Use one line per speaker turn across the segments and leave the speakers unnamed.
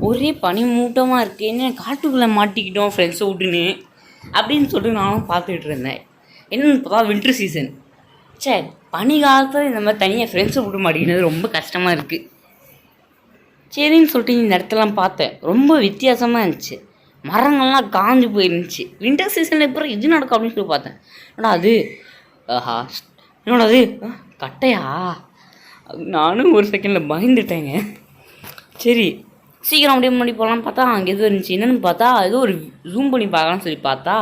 ஒரே பனி மூட்டமாக இருக்குது, என்ன காட்டுக்குள்ளே மாட்டிக்கிட்டோம் ஃப்ரெண்ட்ஸை விட்டுன்னு அப்படின்னு சொல்லிட்டு நானும் பார்த்துட்டு இருந்தேன். என்னென்னு பார்த்தா வின்டர் சீசன். சரி, பனி காலத்தில் இந்த மாதிரி தனியாக ஃப்ரெண்ட்ஸை விட்டு மாட்டிக்கினது ரொம்ப கஷ்டமாக இருக்குது. சரின்னு சொல்லிட்டு இந்த இடத்தெல்லாம் பார்த்தேன். ரொம்ப வித்தியாசமாக இருந்துச்சு. மரங்கள்லாம் காஞ்சி போயிருந்துச்சு. வின்டர் சீசனில் இப்போ இது நடக்கும் அப்படின்னு சொல்லி பார்த்தேன். என்னடா அது, ஆஹா என்னோட அது கட்டையா? நானும் ஒரு செகண்டில் பயந்துட்டேங்க. சரி சீக்கிரம் அப்படியே முன்னாடி போகலான்னு பார்த்தா அங்கே எதுவும் இருந்துச்சு. என்னென்னு பார்த்தா ஏதோ ஒரு ஜூம் பண்ணி பார்க்கலான்னு சொல்லி பார்த்தா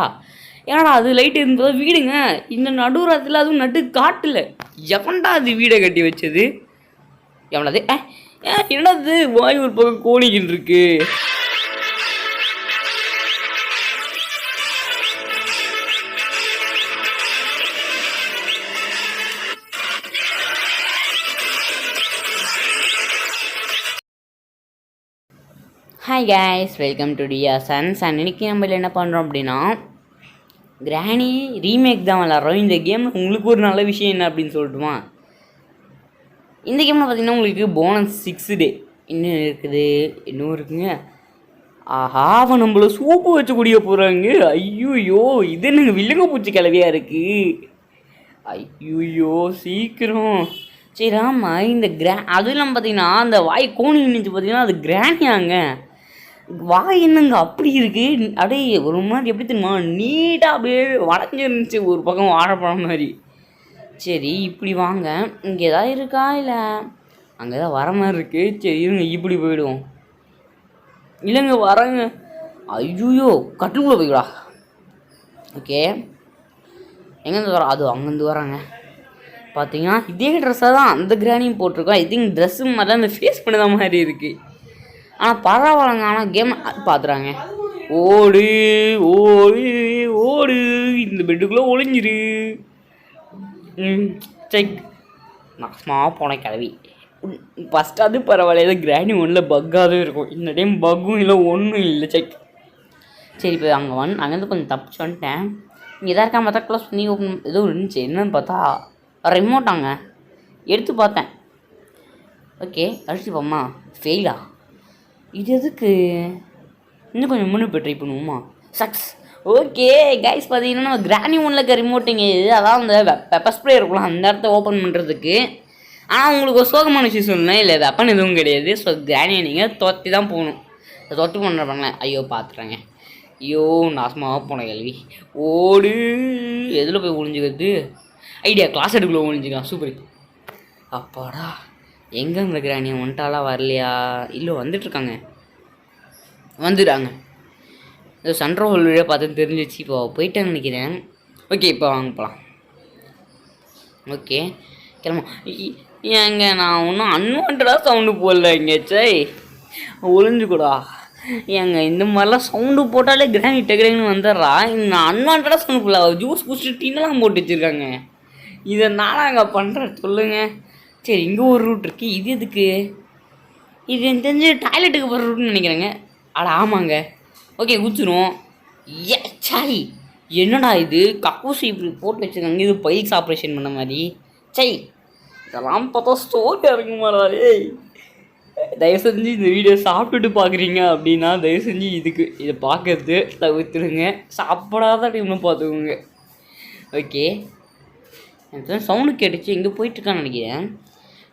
ஏன்னா அது லைட் இருந்ததோ வீடுங்க. இந்த நடுராத்தில் அதுவும் நடு காட்டில் எவன்டா அது வீடை கட்டி வச்சது? எவனது என்னது வாய் ஒரு பக்கம் கோழிக்கிட்டு இருக்கு. ஹாய் கைஸ், வெல்கம் டு டியா சன்ஸ். அண்ட் இன்றைக்கி நம்ம என்ன பண்ணுறோம் அப்படின்னா கிராணி ரீமேக் தான் விளாட்றோம். இந்த கேமில் உங்களுக்கு ஒரு நல்ல விஷயம் என்ன அப்படின்னு சொல்லட்டுமா? இந்த கேமில் பார்த்திங்கன்னா உங்களுக்கு போனஸ் 6 டே இன்னும் இருக்குது. இன்னும் இருக்குங்க. ஆஹா, அவன் நம்மள சூப்பு வச்சு குடிக்க போகிறாங்க. ஐயோயோ, இது என்னங்க வில்லங்க பூச்சி கிளவியாக இருக்குது. ஐயோயோ சீக்கிரம். சரி ஆமாம், இந்த அதுவும் இல்லாமல் பார்த்தீங்கன்னா அந்த வாய் கோணி நினைச்சு பார்த்தீங்கன்னா அது கிராணியாங்க. வாய் என்னங்க அப்படி இருக்குது, அப்படியே ஒரு மாதிரி எப்படி தெரியுமா நீட்டாக அப்படியே வளைஞ்சிருந்துச்சு ஒரு பக்கம் வாழைப்பழம் மாதிரி. சரி இப்படி வாங்க, இங்கே எதாவது இருக்கா இல்லை அங்கே தான் வர மாதிரி இருக்குது. சரி இருங்க இப்படி போயிடுவோம். இல்லைங்க வரேங்க. ஐயோயோ கட்டுக்குள்ளே போய்டா. ஓகே, எங்கேருந்து வரோம்? அது அங்கேருந்து வராங்க. பார்த்தீங்கன்னா இதே ட்ரெஸ்ஸாக தான் அந்த கிராணியும் போட்டிருக்கோம். ஐ திங்க் ட்ரெஸ்ஸு மாதிரி தான் அந்த ஃபேஸ் பண்ண மாதிரி இருக்குது. ஆனால் பரவாயில்லைங்க. ஆனால் கேம் பார்த்துறாங்க. ஓடு ஓடு ஓடு, இந்த பெட்டுக்குள்ளே ஒளிஞ்சிரு. செக் நாசமா போன கிளவி. ஃபஸ்ட்டு அது பரவாயில்ல, ஏதோ கிராணி ஒன்றில் பக்காகவே இருக்கும். இந்த டைம் பக்கும் இல்லை ஒன்றும் இல்லை. செக். சரி இப்போ அங்கேருந்து கொஞ்சம் தப்பிச்சு வந்துட்டேன். இங்கே எதாக இருக்கா பார்த்தா க்ளோஸ் பண்ணி ஓப்பன் எதுவும் இருந்துச்சு. என்னன்னு பார்த்தா ரிமோட்டாங்க. எடுத்து பார்த்தேன். ஓகே அடிச்சுப்போம்மா. ஃபெயிலா? இது எதுக்கு? இன்னும் கொஞ்சம் முன்னே ட்ரை பண்ணுவோமா? சக்ஸ். ஓகே கைஸ், பார்த்தீங்கன்னா நம்ம கிராணி ஒன்றில் இருக்க ரிமோட்டுங்க இது. அதான் அந்த பெப்பர் ஸ்ப்ரே இருக்கலாம் அந்த இடத்த ஓப்பன் பண்ணுறதுக்கு. ஆனால் உங்களுக்கு ஒரு சோகமான விஷயம் சொல்லணும், இல்லை வெப்பன் எதுவும் கிடையாது. ஸோ கிராணியை நீங்கள் தொத்தி தான் போகணும். தொட்டு பண்ணுறாங்க. ஐயோ பார்த்துறாங்க. ஐயோ நாசமாக போன கேள்வி. ஓடு. எதில் போய் ஒழிஞ்சிக்கிறது? ஐடியா, கிளாஸ் எடுக்குள்ளே ஒழிஞ்சிக்கலாம். சூப்பர். அப்பாடா, எங்கே இந்த கிராணியை வந்துட்டாலாம் வரலையா? இல்லை வந்துட்டுருக்காங்க, வந்துடுறாங்க. இந்த சன்ட்ரோ ஹோல் வீடியோ பார்த்து தெரிஞ்சிச்சு. இப்போ போயிட்டேன்னு நினைக்கிறேன். ஓகே இப்போ வாங்க போகலாம். ஓகே கிளம்பா. ஏங்க நான் ஒன்றும் அன்வான்டாக சவுண்டு போடல இங்கே. சை ஒளிஞ்சுக்கூடா. ஏங்க இந்த மாதிரிலாம் சவுண்டு போட்டாலே கிராணி டெக்ரான்னு வந்துடுறா. இந்த அன்வான்டாக சவுண்டு போடல. ஜூஸ் குடிச்சிட்டு டீனெல்லாம் போட்டு வச்சுருக்காங்க. இதை நானாங்க பண்ணுறேன் சொல்லுங்கள். சரி இங்கே ஒரு ரூட் இருக்குது. இது எதுக்கு? இது எனக்கு தெரிஞ்சு டாய்லெட்டுக்கு போகிற ரூட்னு நினைக்கிறேங்க. அட ஆமாங்க. ஓகே குச்சிரும். ஏ சாரி, என்னடா இது கக்கூசி இப்படி போட்டு வச்சுருக்காங்க. இது பைக்ஸ் ஆப்ரேஷன் பண்ண மாதிரி. சை இதெல்லாம் பார்த்தா ஸ்டோரியாக இருக்குமாடா. ஏய் தயவு செஞ்சு இந்த வீடியோ சாப்பிட்டுட்டு பார்க்குறீங்க அப்படின்னா தயவு செஞ்சு இதை பார்க்கறது தவிர்த்துடுங்க. சாப்பிடாத டைம்னு பார்த்துக்கோங்க. ஓகே, எனக்கு சவுண்டு கேட்டுச்சு. இங்கே போயிட்டுருக்கான்னு நினைக்கிறேன்.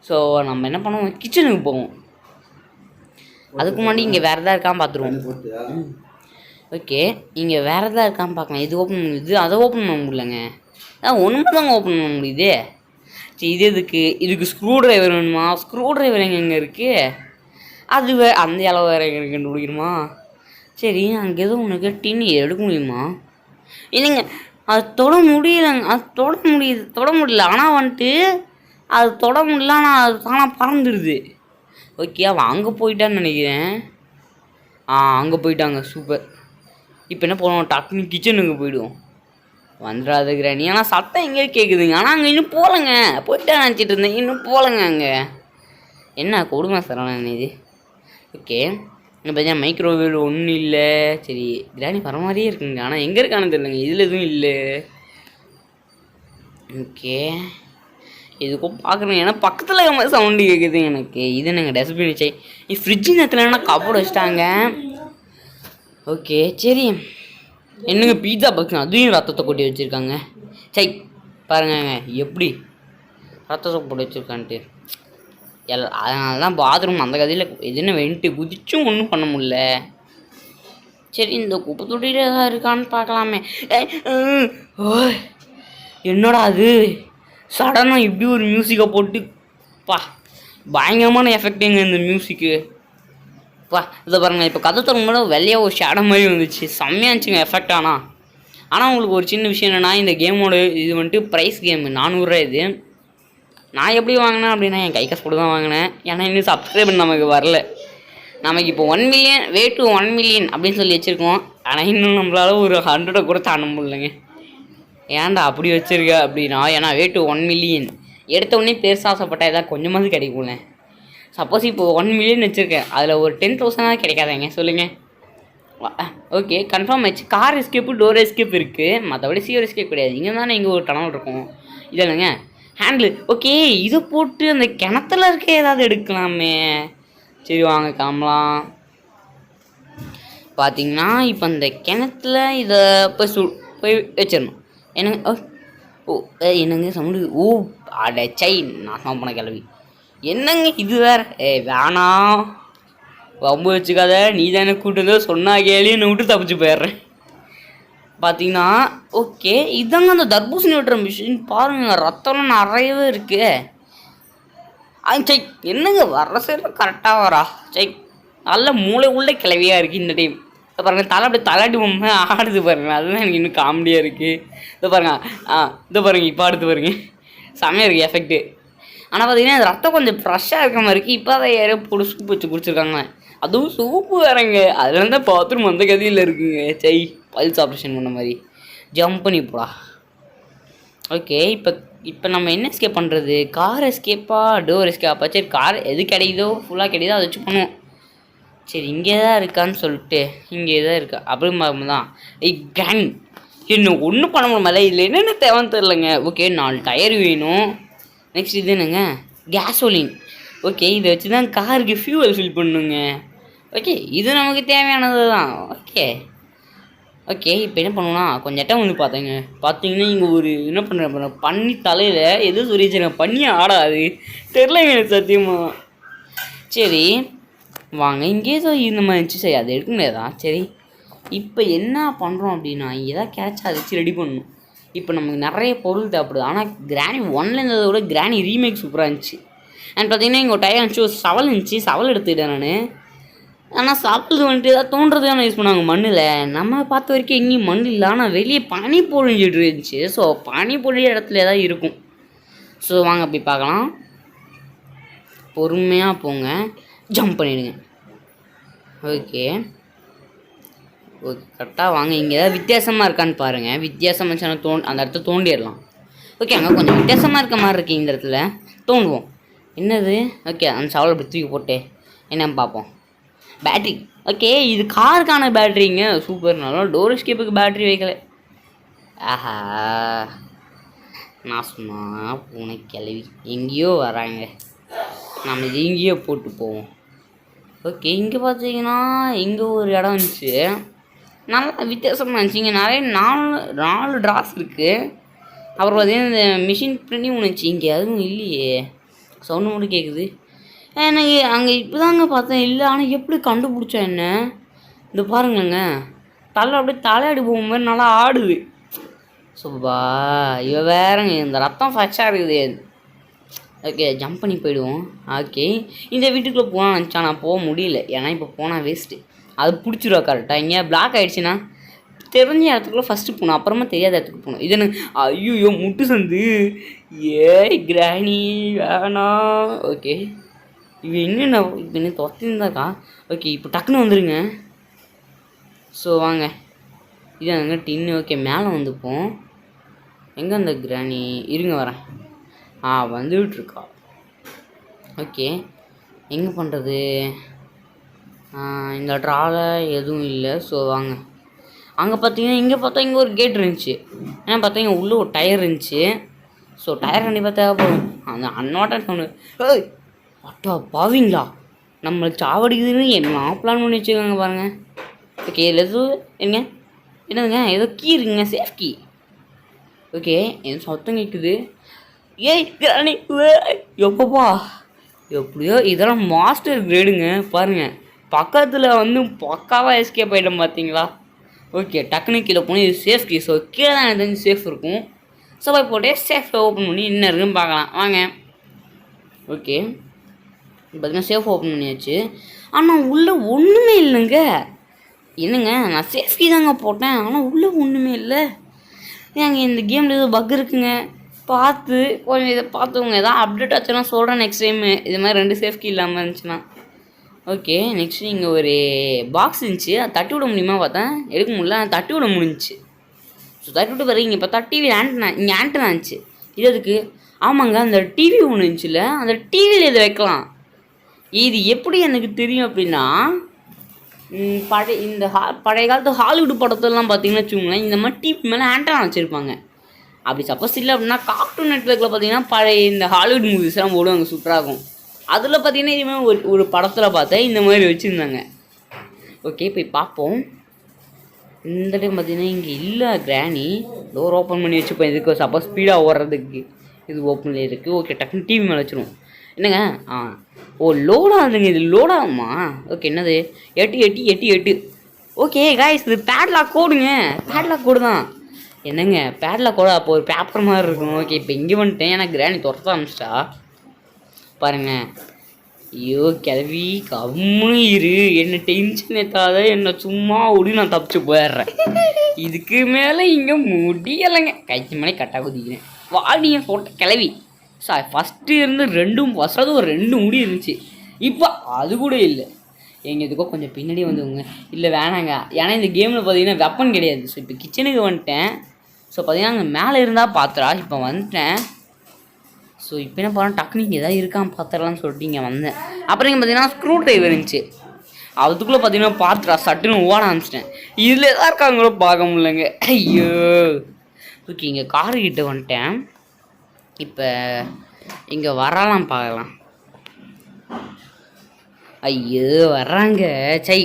ஸோ நம்ம என்ன பண்ணுவோம், கிச்சனுக்கு போவோம். அதுக்கு முன்னாடி இங்கே வேறு எதாவது இருக்கான்னு பார்த்துருவோம். ஓகே, இங்கே வேறு எதாவது இருக்கான்னு பார்க்கலாம். இது ஓப்பன் பண்ணுது, அதை ஓப்பன் பண்ண முடியலங்க. ஒன்றுமே தாங்க ஓப்பன் பண்ண முடியுது. சரி இது இதுக்கு ஸ்க்ரூ ட்ரைவர் வேணுமா? ஸ்க்ரூ ட்ரைவர் எங்கே இருக்குது? அது அந்த அளவு வேறு எங்கே கண்டுபிடிக்கணுமா? சரி அங்கே எதுவும் உனக்கு டின்னு எடுக்க முடியுமா? இல்லைங்க அது தொட முடியலைங்க. அது தொட முடியல. ஆனால் வந்துட்டு அது தொட முடியல. ஆனால் அது தானாக பறந்துடுது. ஓகே அவன் அங்கே போயிட்டான்னு நினைக்கிறேன். அங்கே போயிட்டாங்க. சூப்பர். இப்போ என்ன பண்ணுவோம், டக்குன்னு கிச்சனுக்கு போயிடுவோம். வந்துடாத கிராணி. ஆனால் சத்தம் எங்கேயோ கேட்குதுங்க. ஆனால் அங்கே இன்னும் போகலங்க. போயிட்டா நினச்சிட்டு இருந்தேன், இன்னும் போகலங்க. அங்கே என்ன கொடுமை சரவணன் இது. ஓகே இங்கே பார்த்தீங்கன்னா மைக்ரோவேவ் ஒன்றும் இல்லை. சரி கிராணி வர மாதிரியே இருக்குங்க. ஆனால் எங்கே இருக்கானு தெரியலங்க. இதில் எதுவும் இல்லை. ஓகே எதுக்கும் பார்க்குறேன், ஏன்னா பக்கத்தில் மாதிரி சவுண்டு கேட்குது எனக்கு. இது என்னங்க டஸ்ட்பின் வச்சு ஃப்ரிட்ஜு நேரத்துலன்னா கப்போர்டு வச்சுட்டாங்க. ஓகே சரி, என்னங்க பீஸா பாக்ஸ் அதையும் ரத்தத்தை கொட்டி வச்சுருக்காங்க. சரி பாருங்க எப்படி ரத்தத்தை போட்டு வச்சுருக்கான்ட்டு. அதனால தான் பாத்ரூம் அந்த கதையில் எதுன்னு வென்ட்டு குதிச்சும் ஒன்றும் பண்ண முடியல. சரி இந்த குப்பை தொட்டியில் ஏதாவது இருக்கான்னு பார்க்கலாமே. என்னடா அது சடனாக இப்படி ஒரு மியூசிக்கை போட்டு பயங்கரமான எஃபெக்ட்டுங்க இந்த மியூசிக்கு. இதை பாருங்கள், இப்போ கதை தொடங்கும்போது வெள்ளையாக ஒரு ஷேடோ மாதிரி வந்துச்சு, செம்மையாக இருந்துச்சுங்க எஃபெக்ட். ஆனால் உங்களுக்கு ஒரு சின்ன விஷயம் என்னென்னா, இந்த கேமோட இது வந்துட்டு ப்ரைஸ் கேமு 400 ரூபா. இது நான் எப்படி வாங்கினேன் அப்படின்னா என் கை காசு போட்டு தான் வாங்கினேன். ஏன்னா இன்னும் சப்ஸ்கிரைபர் நமக்கு வரல. நமக்கு இப்போ 1 மில்லியன் வே டு 1 மில்லியன் அப்படின்னு சொல்லி வச்சுருக்கோம். ஆனால் இன்னும் நம்மளால ஒரு 100 கூட தாண்ட முடியலைங்க. ஏன்டா அப்படி வச்சுருக்க அப்படின்னா, ஏன்னா வே டு 1 மில்லியன் எடுத்த உடனே பெருசாக ஆசைப்பட்டால் ஏதாவது கொஞ்சமாவது கிடைக்கும்ல. சப்போஸ் இப்போ 1 மில்லியன் வச்சுருக்கேன், அதில் ஒரு 10,000 கிடைக்காதேங்க சொல்லுங்கள். ஓகே கன்ஃபார்ம் ஆயிடுச்சு. கார் எஸ்கேப்பு டோர் எஸ்கேப் இருக்குது, மற்றபடி சீவர் எஸ்கேப் கிடையாது. இங்கே தானே இங்கே ஒரு டனல் இருக்கும். இல்லைங்க ஹேண்டில். ஓகே இதை போட்டு அந்த கிணத்துல இருக்க ஏதாவது எடுக்கலாமே. சரி வாங்க கிளம்பலாம். பார்த்தீங்கன்னா இப்போ அந்த கிணத்துல இதை போய் வச்சிடணும். என்னங்க என்னங்க சவுண்டு? அடச்சை நான் போன கிளவி. என்னங்க இது வேறு வேணாம் ரொம்ப வச்சுக்காத. நீ தானே கூட்டு சொன்னா கேளின்னு விட்டு தப்பிச்சு போயிடுறேன். பார்த்தீங்கன்னா ஓகே இதாங்க அந்த தர்பூசணி வெட்டுற மிஷின். பாருங்கள் ரத்தம்லாம் நிறையவே இருக்கு. சை என்னங்க வர்ற சைடில் கரெக்டாக வரா. சை நல்ல மூளை உள்ள கிளவியாக இருக்குது இந்த டைம். இதை பாருங்கள் தலை அப்படி தலாட்டி பொம்மை ஆடுது பாருங்கள், அதுதான் எனக்கு இன்னும் காமெடியாக இருக்குது. இதை பாருங்கள் இதை பாருங்கள் இப்போ அடுத்து பாருங்கள் செம்மையாக இருக்குது எஃபெக்ட்டு. ஆனால் பார்த்தீங்கன்னா ரத்தம் கொஞ்சம் ஃப்ரெஷ்ஷாக இருக்க மாதிரி இருக்குது. இப்போ அதை யாரோ போட்டு சூப் வச்சு குடிச்சிருக்காங்க, அதுவும் சூப்பு வேறங்க. அதில் இருந்தால் பாத்ரூம் அந்த கதையில் இருக்குங்க. சை பல்ஸ் ஆப்ரேஷன் பண்ண மாதிரி ஜம்ப் பண்ணி போடா. ஓகே இப்போ நம்ம என்ன எஸ்கேப் பண்ணுறது? கார் எஸ்கேப்பா டோர் எஸ்கேப்பா? சரி கார் எது கிடைக்குதோ ஃபுல்லாக கிடைக்குதோ அதை வச்சு பண்ணுவோம். சரி இங்கே தான் இருக்கான்னு சொல்லிட்டு இங்கே தான் இருக்கா அப்படின்னு தான். கிராணி இன்னும் ஒன்றும் பண்ண முடியுமில்ல, இதில் என்னென்ன தேவைன்னு தெரிலங்க. ஓகே 4 டயர் வேணும். நெக்ஸ்ட் இது என்னங்க கேசோலின். ஓகே இதை வச்சு தான் காருக்கு ஃபியூவல் ஃபில் பண்ணுங்க. ஓகே இது நமக்கு தேவையானது தான். ஓகே இப்போ என்ன பண்ணுவோன்னா கொஞ்சம் இடம் வந்து பார்த்தீங்கன்னா இங்கே ஒரு என்ன பண்ணுறேன் பண்ணி தலையில் எது சொல்லிச்சுங்க பண்ணி ஆடாது தெரிலங்க எனக்கு சத்தியமாக. சரி வாங்க இங்கே ஏதோ இந்த மாதிரி இருந்துச்சு. சரி அது எடுக்க முடியாதா? சரி இப்போ என்ன பண்ணுறோம் அப்படின்னா இங்கே தான் கேட்ச் அதை வச்சு ரெடி பண்ணணும். இப்போ நமக்கு நிறைய பொருள் தேவைப்படுது. ஆனால் கிராணி 1ல் இருந்ததை விட கிராணி ரீமேக் சூப்பராக இருந்துச்சு. அண்ட் பார்த்தீங்கன்னா இங்கே ஒரு டயர் இருந்துச்சு, ஒரு சவல் இருந்துச்சு, சவல் எடுத்துக்கிட்டேன் நான். ஆனால் சவல் வந்துட்டு ஏதாவது தோன்றது தானே யூஸ் பண்ணாங்க மண்ணில். நம்ம பார்த்த வரைக்கும் எங்கேயும் மண் இல்லை, ஆனால் வெளியே பனி பொழிஞ்சிட்டு இருந்துச்சு. ஸோ பனி பொழிய இடத்துல ஏதாவது இருக்கும். ஸோ வாங்க போய் பார்க்கலாம். பொறுமையாக போங்க, ஜம்ப் பண்ணிவிடுங்க. ஓகே கரெக்டாக வாங்க. இங்கே ஏதாவது வித்தியாசமாக இருக்கான்னு பாருங்கள். வித்தியாசமாக இருந்துச்சுன்னா அந்த இடத்த தோண்டிடலாம். ஓகே அங்கே கொஞ்சம் வித்தியாசமாக இருக்க மாதிரி இருக்குது, இந்த இடத்துல தோண்டுவோம். என்னது? ஓகே அந்த சவலை அப்படி தூக்கி போட்டு என்னன்னு பார்ப்போம். பேட்ரி. ஓகே இது காருக்கான பேட்ரிங்க, சூப்பர். நல்லா டோர் எஸ்கேப்புக்கு பேட்ரி வைக்கல. ஆஹா நான் சும்மா பூனை கிளவி எங்கேயோ வராங்க, நம்ம எங்கேயோ போட்டு போவோம். ஓகே இங்கே பார்த்தீங்கன்னா இங்கே ஒரு இடம் இருந்துச்சு, நல்லா வித்தியாசமாக இருந்துச்சு. இங்கே நிறைய 4 ட்ராஸ் இருக்குது. அப்புறம் பார்த்தீங்கன்னா இந்த மிஷின் பிரிண்டிங் ஒன்று இருந்துச்சு. இங்கே அதுவும் இல்லையே, சவுண்டு மட்டும் கேட்குது. எனக்கு அங்கே இப்போ தாங்க பார்த்தேன் இல்லை. ஆனால் எப்படி கண்டுபிடிச்சா என்ன? இந்த பாருங்களேங்க தலை அப்படியே தலையாடி போகும் மாதிரி நல்லா ஆடுது. சுபா இவ வேறங்க, இந்த ரத்தம் ஃப்ரெஷ்ஷாக இருக்குது. ஓகே ஜம்ப் பண்ணி போயிடுவோம். ஓகே இந்த வீட்டுக்குள்ளே போனால் நினச்சா நான் போக முடியல, ஏன்னா இப்போ போனால் வேஸ்ட்டு. அது பிடிச்சிருவா கரெக்டாக. இங்கே பிளாக் ஆகிடுச்சின்னா தெரிஞ்ச இடத்துக்குள்ளே ஃபஸ்ட்டு போகணும், அப்புறமா தெரியாத இடத்துக்கு போகணும். இது எனக்கு ஐயோ முட்டு சந்து கிராணி வேணாம். ஓகே இது என்னென்ன இப்போ என்ன தொத்திருந்தாக்கா? ஓகே இப்போ டக்குன்னு வந்துடுங்க. ஸோ வாங்க இது அங்கே டின்னு. ஓகே மேலே வந்துப்போம். எங்கே அந்த கிராணி? இருங்க வரேன். வந்துகிட்ருக்கா. ஓகே எங்கே பண்ணுறது? இந்த ட்ராவில் எதுவும் இல்லை. ஸோ வாங்க அங்கே பார்த்தீங்கன்னா இங்கே பார்த்தா இங்கே ஒரு கேட் இருந்துச்சு. ஏன்னா பார்த்தீங்கன்னா உள்ளே ஒரு டயர் இருந்துச்சு. ஸோ டயர் கண்டிப்பாக தேவைப்படும். அந்த அன்வான்டட் சவுண்டு. ஏய் அட்டா பாவீங்களா, நம்மளை சாவடிக்குதுன்னு என்ன பிளான் பண்ணி வச்சுக்கோங்க பாருங்கள். ஓகே எதுவும் என்ன என்னதுங்க, ஏதோ கீ இருக்குங்க, சேஃப் கீ. ஓகே என் சத்தம் கேட்குது. ஏய் கிராணி எப்பப்பா, எப்படியோ இதெல்லாம் மாஸ்டர் கிரேடுங்க பாருங்கள். பக்கத்தில் வந்து பக்காவாக எஸ்கேப் ஆகிட்டோம் பார்த்தீங்களா. ஓகே டக்குனு கீழே போனால் இது சேஃப் கீ. ஸோ கீழே தான் எனக்கு தெரிஞ்சு சேஃப் இருக்கும். ஸோ போய் போட்டு சேஃபை ஓப்பன் பண்ணி என்ன இருக்குன்னு பார்க்கலாம் வாங்க. ஓகே பார்த்தீங்கன்னா சேஃப் ஓப்பன் பண்ணியாச்சு. ஆனால் உள்ளே ஒன்றுமே இல்லைங்க. என்னங்க நான் சேஃப்டி தாங்க போட்டேன், ஆனால் உள்ளே ஒன்றுமே இல்லை. ஏங்க இந்த கேமில் ஏதோ பக் இருக்குங்க, பார்த்து கொஞ்சம் இதை பார்த்துக்கோங்க. எதாவது அப்டேட் ஆச்சுன்னா சொல்கிறேன் நெக்ஸ்ட் டைமு. இது மாதிரி 2 சேஃப்டி இல்லாமல் இருந்துச்சுன்னா. ஓகே நெக்ஸ்ட் இங்கே ஒரு பாக்ஸ் இருந்துச்சு, அதை தட்டி விட முடியுமா பார்த்தேன், எடுக்க முடியல. தட்டி விட முடிஞ்சிச்சு. ஸோ தட்டி விட்டு பிறகு இங்கே பார்த்தா டிவி ஆண்டனா, இங்கே ஆண்டனா இருந்துச்சு. இது அதுக்கு ஆமாங்க அந்த டிவி ஒன்று இருந்துச்சுல்ல, அந்த டிவியில் இதை வைக்கலாம். இது எப்படி எனக்கு தெரியும் அப்படின்னா, பழைய காலத்து ஹாலிவுட் படத்தெல்லாம் பார்த்தீங்கன்னா வச்சுக்கோங்களேன், இந்த மாதிரி டிவி மேலே ஆண்டனா வச்சுருப்பாங்க. அப்படி சப்போஸ் இல்லை அப்படின்னா கார்ட்டூன் நெட்வொர்க்கில் பார்த்தீங்கன்னா பழைய இந்த ஹாலிவுட் மூவிஸ்லாம் போடுவாங்க, சூப்பராக இருக்கும். அதில் பார்த்தீங்கன்னா இதுமாதிரி ஒரு படத்தில் பார்த்தேன் இந்த மாதிரி வச்சுருந்தாங்க. ஓகே போய் பார்ப்போம். இந்த டைம் பார்த்தீங்கன்னா இங்கே இல்லை கிராணி. டோர் ஓப்பன் பண்ணி வச்சுப்போம், இதுக்கு சப்போஸ் ஸ்பீடாக ஓடுறதுக்கு. இது ஓப்பனில் இருக்குது. ஓகே டக்குன்னு டிவி மேலே வச்சுருவோம். என்னங்க ஓ லோட் ஆகுதுங்க, இது லோட் ஆகுமா. ஓகே என்னது 88888. ஓகே காய்ஸ் இது பேட்லாக் கோடுங்க, பேட்லாக் கோடு தான். என்னங்க பேட்லாக் கோடு அப்போ ஒரு பேப்பர் மாதிரி இருக்கும். ஓகே இப்போ இங்கே வந்துட்டேன், ஏன்னா கிராணி துரத்த ஆரம்பிச்சிட்டா பாருங்க. ஐயோ கிளவி கம்முன்னு இரு, என்ன டென்ஷன் ஏற்றாத, என்ன சும்மா ஓடி நான் தப்பிச்சு போயிடுறேன். இதுக்கு மேலே இங்கே முடியலைங்க, கைக்கு மேலே கட்டாக குதிக்கிறேன். வாடியை போட்ட கிளவி. ஃபஸ்ட்டு இருந்து ஃபஸ்ட்டாவது ஒரு 2 முடி இருந்துச்சு, இப்போ அது கூட இல்லை. எங்கள் இதுக்கோ கொஞ்சம் பின்னாடி வந்துங்க. இல்லை வேணாங்க, ஏன்னா இந்த கேமில் பார்த்தீங்கன்னா வெப்பன் கிடையாது. ஸோ இப்போ கிச்சனுக்கு வந்துட்டேன். ஸோ பார்த்தீங்கன்னா அங்கே மேலே இருந்தால் பாத்திரா, இப்போ வந்துட்டேன். ஸோ இப்போ என்ன பண்ண டக்குனு இங்கே எதாவது இருக்கான்னு பார்த்துடலான்னு சொல்லிட்டு இங்கே வந்தேன். அப்புறம் இங்கே பார்த்தீங்கன்னா ஸ்க்ரூ ட்ரைவர் இருந்துச்சு, அதுக்குள்ளே பார்த்தீங்கன்னா பாத்திரா சட்டுன்னு ஓட ஆரம்பிச்சிட்டேன். இதில் எதாவது இருக்காங்களோ பார்க்க முடியலங்க. ஐயோ ஓகே இங்கே காருக்கிட்ட வந்துட்டேன். இப்போ இங்கே வரலாம் பார்க்கலாம். ஐயோ வர்றாங்க, சை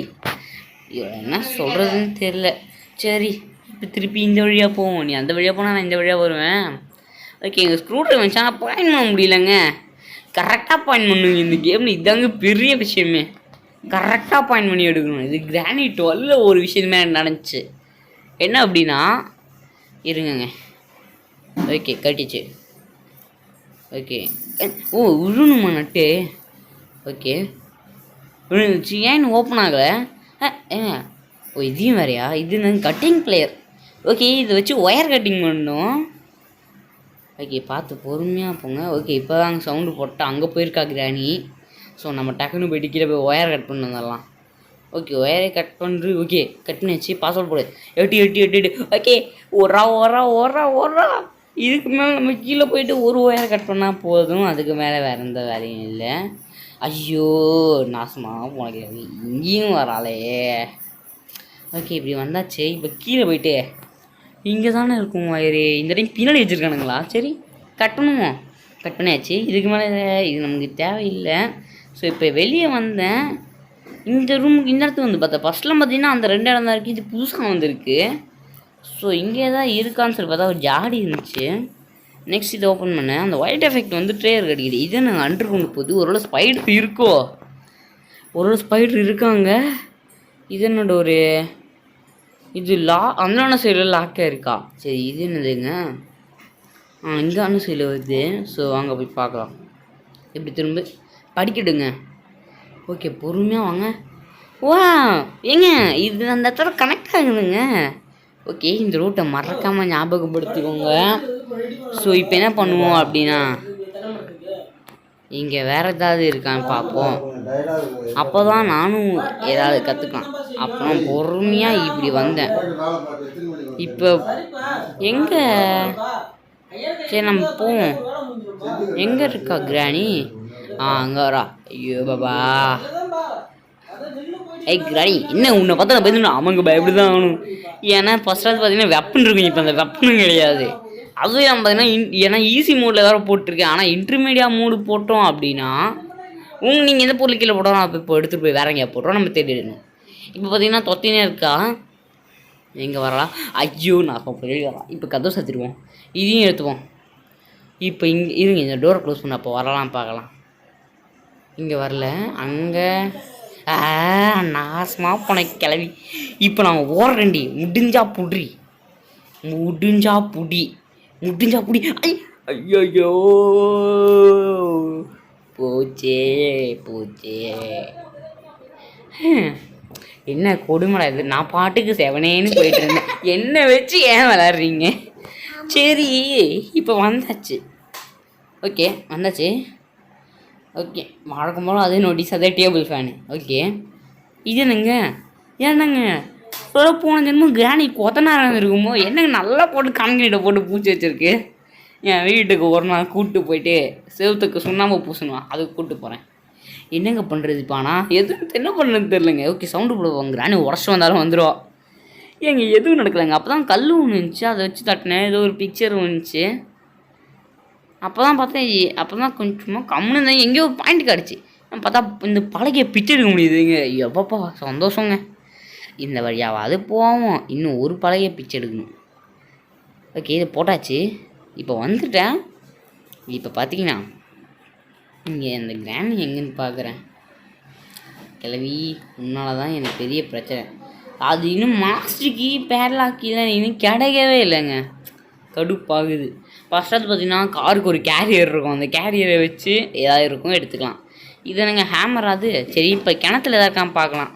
என்ன சொல்கிறதுன்னு தெரில. சரி இப்போ திருப்பி இந்த வழியாக போவோம், நீ அந்த வழியாக போனால் நான் இந்த வழியாக வருவேன். ஓகே எங்கள் ஸ்க்ரூ ட்ரைவர் வச்சா பாயிண்ட் பண்ண முடியலங்க. கரெக்டாக பாயிண்ட் பண்ணுங்க இந்த கேமில், இதாங்க பெரிய விஷயமே. கரெக்டாக பாயிண்ட் பண்ணி எடுக்கணும். இது கிராணி 12 ஒரு விஷயமே நடந்துச்சு. என்ன அப்படின்னா இருங்கங்க. ஓகே கட்டிச்சு. ஓகே ஓ விழுணுமா நட்டு. ஓகே விழுந்துச்சு, ஏன் ஓப்பன் ஆகலை. ஓ இதையும் வேறையா, இது கட்டிங் பிளேயர். ஓகே இதை வச்சு ஒயர் கட்டிங் பண்ணணும். ஓகே பார்த்து பொறுமையாக போங்க. ஓகே இப்போ தான் சவுண்டு போட்டால் அங்கே போயிருக்கா கிராணி. ஸோ நம்ம டக்குன்னு போய்ட்டு கீழே போய் ஒயர் கட் பண்ணி வந்துடலாம். ஓகே ஒயரை கட் பண்ணுறது. ஓகே கட் பண்ணி வச்சு பாஸ்வேர்ட் போடு 8888. ஓகே ஓரா இதுக்கு மேலே நம்ம கீழே போயிட்டு ஒரு ஒயரை கட் பண்ணால் போதும், அதுக்கு மேலே வேறு எந்த வேலையும் இல்லை. ஐயோ நாசமாக போனது இங்கேயும் வராளே. ஓகே இப்படி வந்தாச்சு. இப்போ கீழே போயிட்டு இங்கே தானே இருக்கும் ஒயரு, இந்த டைம் பின்னாடி வச்சுருக்கானுங்களா. சரி கட் பண்ணுவோம். கட் பண்ணியாச்சு. இதுக்கு மேலே இது நமக்கு தேவையில்லை. ஸோ இப்போ வெளியே வந்தேன். இந்த ரூமுக்கு இந்த இடத்துக்கு வந்து பார்த்தா ஃபஸ்ட்டில் பார்த்தீங்கன்னா அந்த 2 இடம் தான் இருக்குது, இது புதுசாக வந்திருக்கு. ஸோ இங்கே தான் இருக்கான்னு சொல்லி பார்த்தா ஒரு ஜாடி இருந்துச்சு. நெக்ஸ்ட் இதை ஓப்பன் பண்ணேன். அந்த ஒயிட் எஃபெக்ட் வந்து ட்ரேயர் கிடைக்குது. இதை நாங்கள் அண்டர் கொண்டு போகுது. ஒரு ஸ்பைடர் இருக்கோ, ஒரு ஸ்பைடர் இருக்காங்க. இது என்னோட ஒரு இது அந்த சைடில் லாக்காக இருக்கா. சரி இது என்னதுங்க, இங்கே சைடில் வருது. ஸோ வாங்க போய் பார்க்கலாம். எப்படி திரும்ப படிக்கட்டுங்க. ஓகே பொறுமையாக வாங்க. வா ஏங்க இது அந்த இடத்துல கனெக்ட் ஆகுதுங்க. ஓகே இந்த ரூட்டை மறக்காமல் ஞாபகப்படுத்திக்கோங்க. ஸோ இப்போ என்ன பண்ணுவோம் அப்படின்னா இங்கே வேறு ஏதாவது இருக்கான்னு பார்ப்போம். அப்போ தான் நானும் ஏதாவது கற்றுக்கலாம். அப்புறம் பொறுமையாக இப்படி வந்தேன். இப்போ எங்கே சரி நம்ம போவோம். எங்கே இருக்கா கிராணி. அங்கே வரா. ஐயோ பாபா. கிராணி என்ன உன்னை பார்த்தா நான் பயந்துடும். அவங்க பயப்படி தான் ஆகணும். ஏன்னா ஃபஸ்ட்டாவது பார்த்தீங்கன்னா வெப்பன் இருக்கும், இப்போ அந்த வெப்பனும் கிடையாது. அதுவும் நம்ம பார்த்தீங்கன்னா ஏன்னா ஈஸி மோடில் வேறு போட்டிருக்கேன். ஆனால் இன்டர்மீடியா மோடு போட்டோம் அப்படின்னா நீங்கள் எந்த பொருள் கீழே போட்டோம் அப்போ எடுத்துகிட்டு போய் வேற எங்கேயா போட்டோம் நம்ம தேடிடணும். இப்போ பார்த்தீங்கன்னா தொத்தினே இருக்கா, எங்கே வரலாம்? ஐயோ நான் வரலாம். இப்போ கதவை சாத்திடுவோம், இதையும் எடுத்துவோம். இப்போ இங்கே இருங்க, இந்த டோரை க்ளோஸ் பண்ண அப்போ வரலாம் பார்க்கலாம். இங்கே வரல, அங்கே நாசமாக போன கிளவி. இப்போ நாங்கள் ஓடுறேன்டி, முடிஞ்சா புடி ஐயோ போச்சே. என்ன கொடுமடா இது, நான் பாட்டுக்கு செவனேன்னு போயிட்டு இருந்தேன், என்ன வச்சு ஏன் விளாட்றீங்க? சரி இப்போ வந்தாச்சு. ஓகே வந்தாச்சு. ஓகே வழக்கம் போல அதே நோட்டீஸ், அதே டேபிள் ஃபேனு. ஓகே இது என்னங்க போன ஜென்மம் கிராணி கொத்தனாரம் இருக்குமோ என்னங்க நல்லா போட்டு கான்கிரீட்டை போட்டு பூச்சி வச்சுருக்கு. என் வீட்டுக்கு ஒரு நாள் கூப்பிட்டு போயிட்டு செவத்துக்கு சுண்ணாம்பு பூசணும், அதுக்கு கூப்பிட்டு போகிறேன். என்னங்க பண்ணுறது இப்போ? ஆனால் எதுவும் என்ன பண்ணுறதுன்னு தெரிலங்க. ஓகே சவுண்டு போடுவோம், கிராணி உடச்சி வந்தாலும் வந்துடும். ஏங்க எதுவும் நடக்கலைங்க. அப்போ தான் கல் ஒன்று இருந்துச்சு, அதை வச்சு தட்டினேன், ஏதோ ஒரு பிக்சர் வந்துச்சு. அப்போ தான் பார்த்தேன், அப்போ தான் கொஞ்சமாக கம்முன்னு இருந்தாங்க, எங்கேயோ ஒரு பாயிண்ட் கிடச்சி. பார்த்தா இந்த பழகையை பிச்சை எடுக்க முடியுதுங்க. எப்பப்பா சந்தோஷங்க. இந்த வழியாவது போவோம், இன்னும் ஒரு பழகையை பிச்சை எடுக்கணும். ஓகே இதை போட்டாச்சு, இப்போ வந்துட்டேன். இப்போ பார்த்தீங்கன்னா இங்கே இந்த கிராண்ட் எங்கேன்னு பார்க்குறேன். கிளவி முன்னால் தான் எனக்கு பெரிய பிரச்சனை. அது இன்னும் மாஸ்டருக்கு பேர்லாக்கிலாம் இன்னும் கிடைக்கவே இல்லைங்க, கடுப்பாகுது. ஃபஸ்ட்டாவது பார்த்தீங்கன்னா காருக்கு ஒரு கேரியர் இருக்கும், அந்த கேரியரை வச்சு ஏதாவது இருக்கும் எடுத்துக்கலாம். இது என்னங்க ஹேமர் அது. சரி இப்போ கிணத்துல எதாவது இருக்கான்னு பார்க்கலாம்.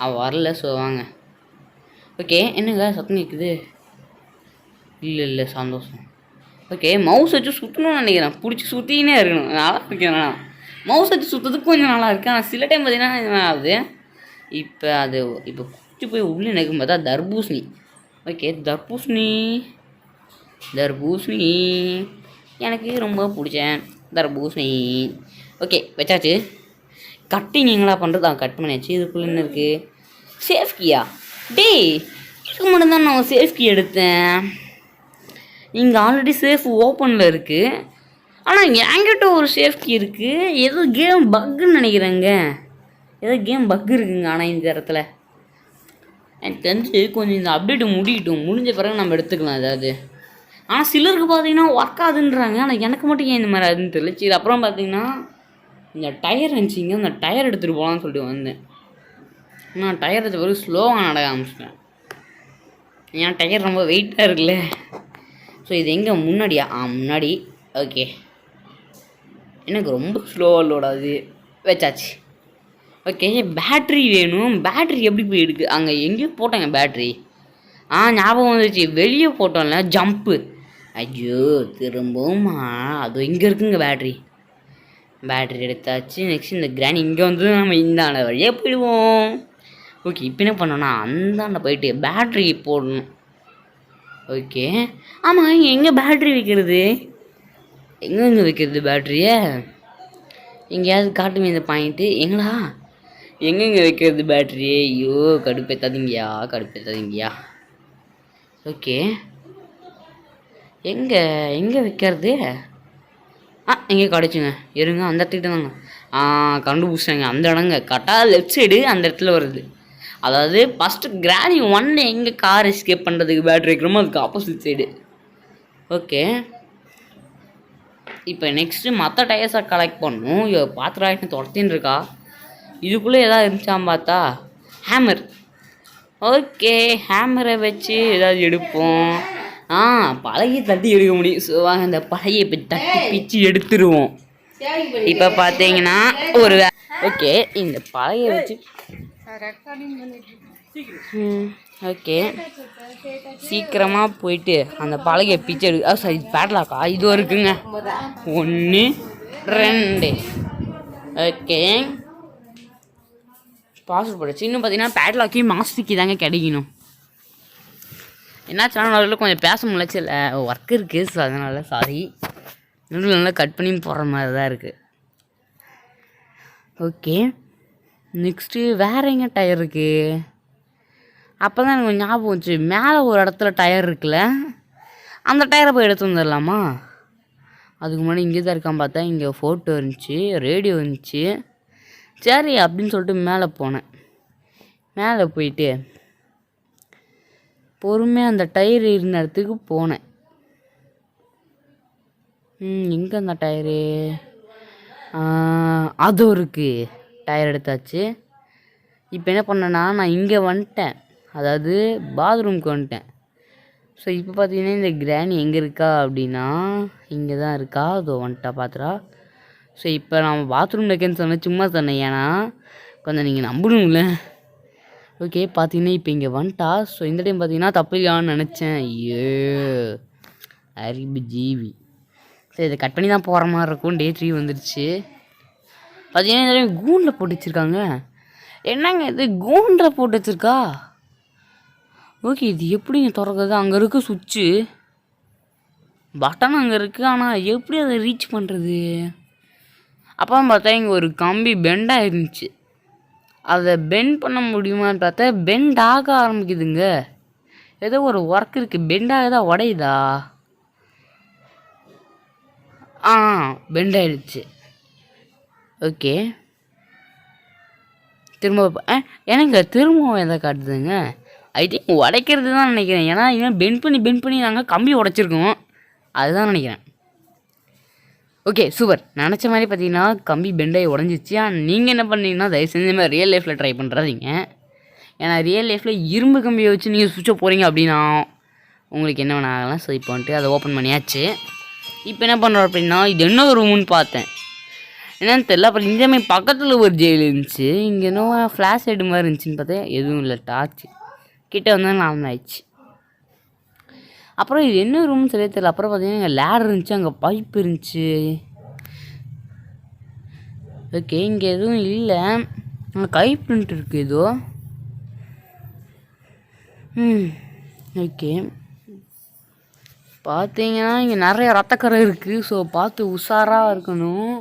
அவள் வரல, ஸோ வாங்க. ஓகே என்னங்க சத்தம் கேட்குது? இல்லை சந்தோஷம். ஓகே மவுஸ் வச்சு சுற்றணும்னு நினைக்கிறேன், பிடிச்சி சுற்றினே இருக்கணும், நல்லா இருக்கேன். மவுஸ் வச்சு சுற்றுறதுக்கு கொஞ்சம் நல்லா இருக்குது, ஆனால் சில டைம் பார்த்தீங்கன்னா என்ன ஆகுது. இப்போ அது இப்போ குச்சி போய் உள்ளே நினைக்கும் பார்த்தா தர்பூசணி. ஓகே தர்பூசணி எனக்கு ரொம்ப பிடிச்சேன் தர்பூசணி. ஓகே வச்சாச்சு. கட்டிங் எங்களா பண்ணுறது? கட் பண்ணியாச்சு. இதுக்குள்ளே என்ன இருக்குது? சேஃப் கீயா? இதுக்கு மட்டும் தான் நான் சேஃப் கீ எடுத்தேன். இங்கே ஆல்ரெடி சேஃப் ஓப்பனில் இருக்குது, ஆனால் என்கிட்ட ஒரு சேஃப் கீ இருக்குது. ஏதோ கேம் பக்குன்னு நினைக்கிறேங்க, ஏதோ கேம் பக்கு இருக்குங்க. ஆனால் இந்த இடத்துல எனக்கு தெரிஞ்சு கொஞ்சம் இந்த அப்டேட்டு முடிஞ்ச பிறகு நம்ம எடுத்துக்கலாம் ஏதாவது. ஆனால் சிலருக்கு பார்த்தீங்கன்னா ஒர்க் ஆகுதுன்றாங்க, ஆனால் எனக்கு மட்டும் ஏன் இந்த மாதிரி ஆகுதுன்னு தெரியல. சரி அப்புறம் பார்த்தீங்கன்னா இந்த டயர் இருந்துச்சிங்க, அந்த டயர் எடுத்துகிட்டு போகலான்னு சொல்லிட்டு வந்தேன். நான் டயர் எடுத்த பிறகு ஸ்லோவாக நடக்க ஆரம்பிச்சிட்டேன், ஏன் டயர் ரொம்ப வெயிட்டாக இருக்குல்ல. ஸோ இது எங்கே முன்னாடியா? முன்னாடி. ஓகே எனக்கு ரொம்ப ஸ்லோவாக லோடாது. வச்சாச்சு. ஓகே பேட்ரி வேணும். பேட்ரி எப்படி போய் எடுக்கு? அங்கே எங்கேயோ போட்டாங்க பேட்ரி. ஞாபகம் வந்துச்சு, வெளியே போட்டோம்ல ஜம்ப்பு. ஐயோ திரும்பவுமா? அது இங்கே இருக்குங்க பேட்ரி எடுத்தாச்சு. நெக்ஸ்ட் இந்த கிராண்ட் இங்கே வந்து நம்ம இந்தாண்ட வழியாக போயிடுவோம். ஓகே இப்போ என்ன பண்ணோன்னா அந்தாண்ட போயிட்டு பேட்ரி போடணும். ஓகே ஆமாம் எங்கே பேட்ரி வைக்கிறது? எங்கே வைக்கிறது பேட்ரியை? எங்கேயாவது காட்டுமே இந்த பாயிண்ட்டு. எங்கெங்கே வைக்கிறது பேட்ரியே? ஐயோ கடுப்பேத்தாதீங்கயா. ஓகே எங்கே வைக்கிறது? எங்கே கிடச்சுங்க, இருங்க அந்த இடத்துக்கிட்ட தாங்க. கண்டுபிடிச்சாங்க, அந்த இடங்க கரெக்டாக லெஃப்ட் சைடு அந்த இடத்துல வருது. அதாவது ஃபஸ்ட்டு கிராணி 1 எங்கே கார் எஸ்கேப் பண்ணுறதுக்கு பேட்ரி வைக்கிறோமோ அதுக்கு ஆப்போசிட் சைடு. ஓகே இப்போ நெக்ஸ்ட்டு மற்ற டயர்ஸை கலெக்ட் பண்ணணும். பாத்திரம் துரத்தின்னு இருக்கா, இதுக்குள்ளே எதாவது இருந்துச்சான்னு பார்த்தா ஹேமர். ஓகே ஹேமரை வச்சு ஏதாவது எடுப்போம். பழகி தட்டி எடுக்க முடியும். ஸோ வாங்க அந்த பழகியை இப்போ தட்டி பிச்சு எடுத்துருவோம். இப்போ பார்த்தீங்கன்னா ஒரு ஓகே இந்த பழகியை வச்சு ஓகே சீக்கிரமாக போயிட்டு அந்த பழகியை பிச்சு எடுக்க. சாரி பேட்லாக்கா இது இருக்குங்க. 1 2 ஓகே பாஸ்வேர்ட் போடுச்சு. இன்னும் பார்த்தீங்கன்னா பேட்லாக்கையும் மாஸ்டிக்கு தாங்க கிடைக்கணும். என்னாச்சுன்னா அதில் கொஞ்சம் பேச முடியல, இல்லை ஒர்க் இருக்குது. ஸோ அதனால் சாரி, நடுவில் நல்லா கட் பண்ணி போடுற மாதிரி தான் இருக்குது. ஓகே நெக்ஸ்ட்டு வேறு எங்கே டயர் இருக்குது? அப்போ தான் எனக்கு ஞாபகம் வச்சு, மேலே ஒரு இடத்துல டயர் இருக்குல்ல, அந்த டயரை போய் எடுத்து வந்துடலாமா? அதுக்கு முன்னாடி இங்கே தான் இருக்கான் பார்த்தா இங்கே ஃபோட்டோ இருந்துச்சு, ரேடியோ இருந்துச்சு. சரி அப்படின்னு சொல்லிட்டு மேலே போனேன். மேலே போயிட்டு பொறுமையாக அந்த டயர் இருந்த இடத்துக்கு போனேன். எங்கே அந்த டயரு? அதுவும் இருக்குது. டயர் எடுத்தாச்சு. இப்போ என்ன பண்ணேன்னா நான் இங்கே வந்துட்டேன், அதாவது பாத்ரூம்க்கு வந்துட்டேன். ஸோ இப்போ பார்த்தீங்கன்னா இந்த கிராணி எங்கே இருக்கா அப்படின்னா இங்கே தான் இருக்கா. அதோ வந்துட்டா பார்த்துரா. ஸோ இப்போ நான் பாத்ரூமில் இருக்கேன்னு சொன்னேன், சும்மா சொன்னேன், ஏன்னா கொஞ்சம் நீங்கள் நம்பணுங்களே. ஓகே பார்த்தீங்கன்னா இப்போ இங்கே வந்துட்டா. ஸோ இந்த டைம் பார்த்தீங்கன்னா தப்பு இல்லையான்னு நினச்சேன். ஐயோ அறிவு ஜீவி. சரி இதை கட் பண்ணி தான் போகிற மாதிரி இருக்கும். Day 3 வந்துடுச்சு. பார்த்தீங்கன்னா இந்த டைம் கூண்டில் போட்டு வச்சுருக்காங்க. என்னங்க இது கூண்டில் போட்டு வச்சுருக்கா? ஓகே இது எப்படிங்க திறக்குது? அங்கே இருக்குது சுவிட்சு, பட்டன் அங்கே இருக்குது, ஆனால் எப்படி அதை ரீச் பண்ணுறது? அப்போ பார்த்தா இங்கே ஒரு கம்பி பெண்டாக இருந்துச்சு. அதை பெண்ட் பண்ண முடியுமான்னு பார்த்தா பெண்ட் ஆக ஆரம்பிக்குதுங்க. ஏதோ ஒரு ஒர்க் இருக்குது. பெண்டாக உடையுதா? பெண்ட் ஆகிடுச்சு. ஓகே திரும்ப எனக்கு திரும்பவும் எதை காட்டுதுங்க? ஐ திங்க் உடைக்கிறது தான் நினைக்கிறேன். ஏன்னா இவன் பெண்ட் பண்ணி நாங்கள் கம்பி உடைச்சிருக்கோம், அதுதான் நினைக்கிறேன். Okay super. நினச்ச மாதிரி பார்த்தீங்கன்னா கம்பி பெண்டாகி உடஞ்சிச்சு. ஆனால் நீங்கள் என்ன பண்ணீங்கன்னா தயவு செஞ்சு மாதிரி ரியல் லைஃப்பில் ட்ரை பண்ணுறாதீங்க. ஏன்னா ரியல் லைஃப்பில் இரும்பு கம்பியை வச்சு நீங்கள் சுவிட்சை போகிறீங்க அப்படின்னா உங்களுக்கு என்ன வேணா ஆகலாம். ஸோ இப்போ வந்துட்டு அதை ஓப்பன் பண்ணியாச்சு. இப்போ என்ன பண்ணுறோம் அப்படின்னா இது என்ன ஒரு ரூமுன்னு பார்த்தேன், என்னன்னு தெரியல. அப்புறம் இந்தமாதிரி பக்கத்தில் ஒரு ஜெயில் இருந்துச்சு. இங்கே என்ன ஃப்ளாஷ் லைட் மாதிரி இருந்துச்சுன்னு பார்த்தேன், எதுவும் இல்லை, டார்ச் கிட்ட வந்தால் நான் ஆயிடுச்சு. அப்புறம் இது என்ன ரூம்னு சரியே தெரியல. அப்புறம் பார்த்தீங்கன்னா இங்கே லேடர் இருந்துச்சு, அங்கே பைப் இருந்துச்சு. ஓகே இங்கே எதுவும் இல்லை, அங்கே கை பிரிண்ட் இருக்குது ஏதோ. ஓகே பார்த்தீங்கன்னா இங்கே நிறைய ரத்தக்கரை இருக்குது. ஸோ பார்த்து உஷாராக இருக்கணும்.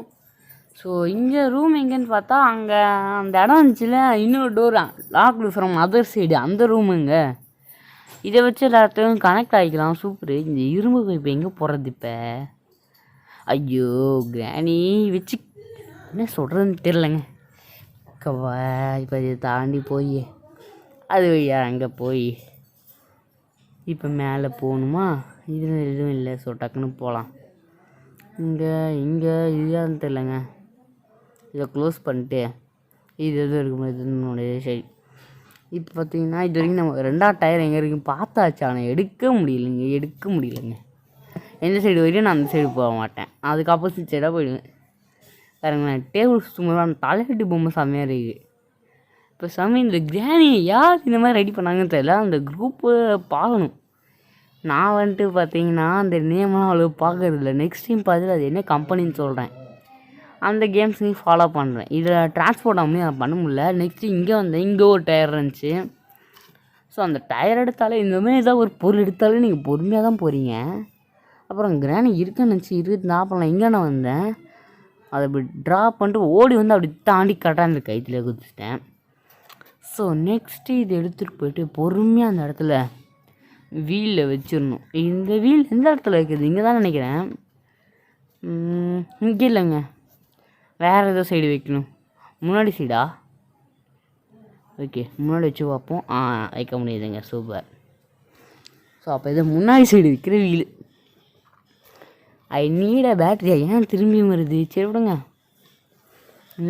ஸோ இங்கே ரூம் எங்கேன்னு பார்த்தா அங்கே அந்த இடம் இருந்துச்சுல, இன்னொரு door logged from other side, அந்த ரூமுங்க. இதை வச்சு எல்லாத்தையும் கனெக்ட் ஆகிக்கலாம். சூப்பரு. இந்த இரும்பு பைப்பு எங்கே போகிறது இப்போ? ஐயோ கிராணி வச்சு என்ன சொல்கிறதுன்னு தெரிலங்க. கவா இப்போ இதை தாண்டி போய் அது வழியா அங்கே போய் இப்போ மேலே போகணுமா? இது எதுவும் இல்லை. ஸோ டக்குன்னு போகலாம். இங்கே இதுதான் தெரிலங்க. இதை க்ளோஸ் பண்ணிட்டு இது எதுவும் இருக்குமா? இது சரி. இப்போ பார்த்தீங்கன்னா இது வரைக்கும் நம்ம 2வது டயர் எங்கே இருக்குன்னு பார்த்தாச்சு, ஆனால் எடுக்க முடியலைங்க. எந்த சைடு வரையும் நான் அந்த சைடு போக மாட்டேன், அதுக்கு ஆப்போசிட் சைடாக போயிடுவேன். பாருங்க டேபிள் சும்மா அந்த தலையெட்டு பொம்மை செம்மையாக இருக்குது. இப்போ சாமி இந்த கிராணி யார் இந்த மாதிரி ரெடி பண்ணாங்கன்னு தெரியல, அந்த குரூப்பு பார்க்கணும். நான் வந்துட்டு பார்த்தீங்கன்னா அந்த நேம்லாம் அவ்வளோ பார்க்கறதில்ல. நெக்ஸ்ட் டைம் பார்த்துட்டு அது என்ன கம்பெனின்னு சொல்கிறேன், அந்த கேம்ஸையும் ஃபாலோ பண்ணுறேன். இதில் ட்ரான்ஸ்போர்ட் ஆகணும் நான் பண்ண முடியல. நெக்ஸ்ட்டு இங்கே வந்தேன், இங்கே ஒரு டயர் இருந்துச்சு. ஸோ அந்த டயர் எடுத்தாலே இந்தமாதிரி ஏதாவது ஒரு பொருள் எடுத்தாலே நீங்கள் பொறுமையாக தான் போகிறீங்க. அப்புறம் கிராணி இருக்குன்னு நினச்சி அப்புறம் நான் இங்கே நான் வந்தேன், அதை அப்படி ட்ராப் பண்ணிட்டு ஓடி வந்து அப்படி தாண்டி கரெக்டாக அந்த கைத்தில் குதிச்சிட்டேன். ஸோ நெக்ஸ்ட்டு இது எடுத்துகிட்டு போயிட்டு பொறுமையாக அந்த இடத்துல வீலில் வச்சிடணும். இந்த வீல் எந்த இடத்துல இருக்குது? இங்கே தான் நினைக்கிறேன். இங்கே இல்லைங்க, வேறு ஏதோ சைடு வைக்கணும். முன்னாடி சைடா? ஓகே முன்னாடி வச்சு பார்ப்போம். வைக்க முடியுதுங்க, சூப்பர். ஸோ அப்போ இதை முன்னாடி சைடு வைக்கிற வீல். ஐ நீட பேட்டரியா? ஏன் திரும்பியும் வருது? சரி விடுங்க.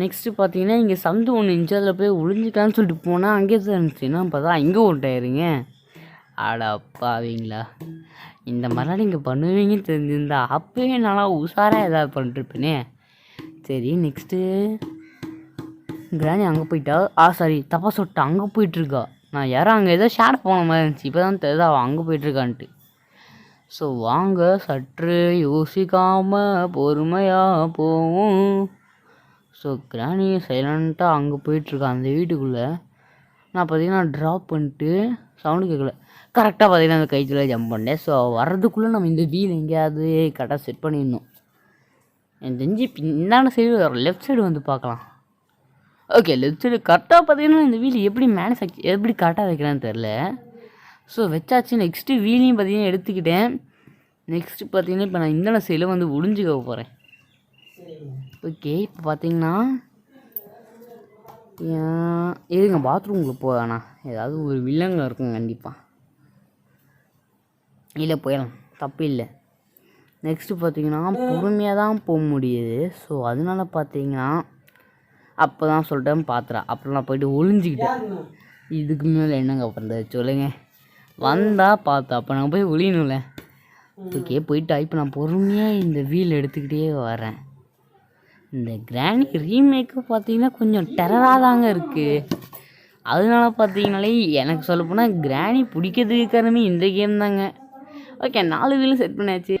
நெக்ஸ்ட்டு பார்த்தீங்கன்னா இங்கே சந்து ஒன்று இருந்துச்சு, அதில் போய் ஒளிஞ்சிக்கலான்னு சொல்லிட்டு போனால் அங்கே தான் இருந்துச்சுன்னா பார்த்தா இங்கே ஒன்ட்டாயிருங்க. அடப்பாவீங்களா, இந்த மாதிரிலாம் நீங்கள் பண்ணுவீங்கன்னு தெரிஞ்சிருந்தா அப்போயே நல்லா உஷாராக ஏதாவது பண்ணிட்டுருப்பேனே. சரி நெக்ஸ்ட்டு கிராணி அங்கே போயிட்டா. சாரி தப்பா சொல்லிட்டா, அங்கே போயிட்டுருக்கா. நான் யாரும் அங்கே ஏதோ ஷேடோ போன மாதிரி இருந்துச்சு, இப்போ தான் தெரியுதா அவள் அங்கே போயிட்டுருக்கான்ட்டு. ஸோ வாங்க சற்று யோசிக்காமல் பொறுமையாக போவோம். ஸோ கிராணி சைலண்ட்டாக அங்கே போயிட்டுருக்கா அந்த வீட்டுக்குள்ளே. நான் பார்த்தீங்கன்னா ட்ராப் பண்ணிட்டு சவுண்டு கேட்கல, கரெக்டாக பார்த்தீங்கன்னா அந்த கைத்தில் ஜம்ப் பண்ணேன். ஸோ வர்றதுக்குள்ளே நம்ம இந்த வீல் எங்கேயாவது கரெக்டாக செட் பண்ணிடணும். எனக்கு தெரிஞ்சு இந்தாண்ட சைடு லெஃப்ட் சைடு வந்து பார்க்கலாம். ஓகே லெஃப்ட் சைடு கரெக்டாக பார்த்தீங்கன்னா இந்த வீல் எப்படி எப்படி கரெக்டாக வைக்கலான்னு தெரில. ஸோ வச்சாச்சு. நெக்ஸ்ட்டு வீலையும் பார்த்தீங்கன்னா எடுத்துக்கிட்டேன். நெக்ஸ்ட்டு பார்த்தீங்கன்னா இப்போ நான் இந்த சைடில் வந்து ஒளிஞ்சிக்க போகிறேன். ஓகே இப்போ பார்த்தீங்கன்னா எதுங்க பாத்ரூம்குள்ளே போவேண்ணா ஏதாவது ஒரு வில்லங்க இருக்கும் கண்டிப்பாக. இல்லை போயிடலாம் தப்பு இல்லை. நெக்ஸ்ட்டு பார்த்தீங்கன்னா பொறுமையாக தான் போக முடியுது. ஸோ அதனால பார்த்தீங்கன்னா அப்போ தான் சொல்லிட்டேன் பார்த்துறேன். அப்புறம் நான் போய்ட்டு ஒளிஞ்சிக்கிட்டேன். இதுக்கு மேலே என்னங்க பண்ணுறது சொல்லுங்கள். வந்தால் பார்த்தா அப்போ நான் போய் ஒளியணும்ல. ஓகே போயிட்டா. இப்போ நான் பொறுமையாக இந்த வீல் எடுத்துக்கிட்டே வரேன். இந்த கிராணி ரீமேக்கு பார்த்தீங்கன்னா கொஞ்சம் டெரராக தாங்க இருக்குது. அதனால பார்த்தீங்கனாலே எனக்கு சொல்லப்போனால் கிராணி பிடிக்கிறதுக்கு காரணமே இந்த கேம் தாங்க. ஓகே 4 வீலும் செட் பண்ணியாச்சு.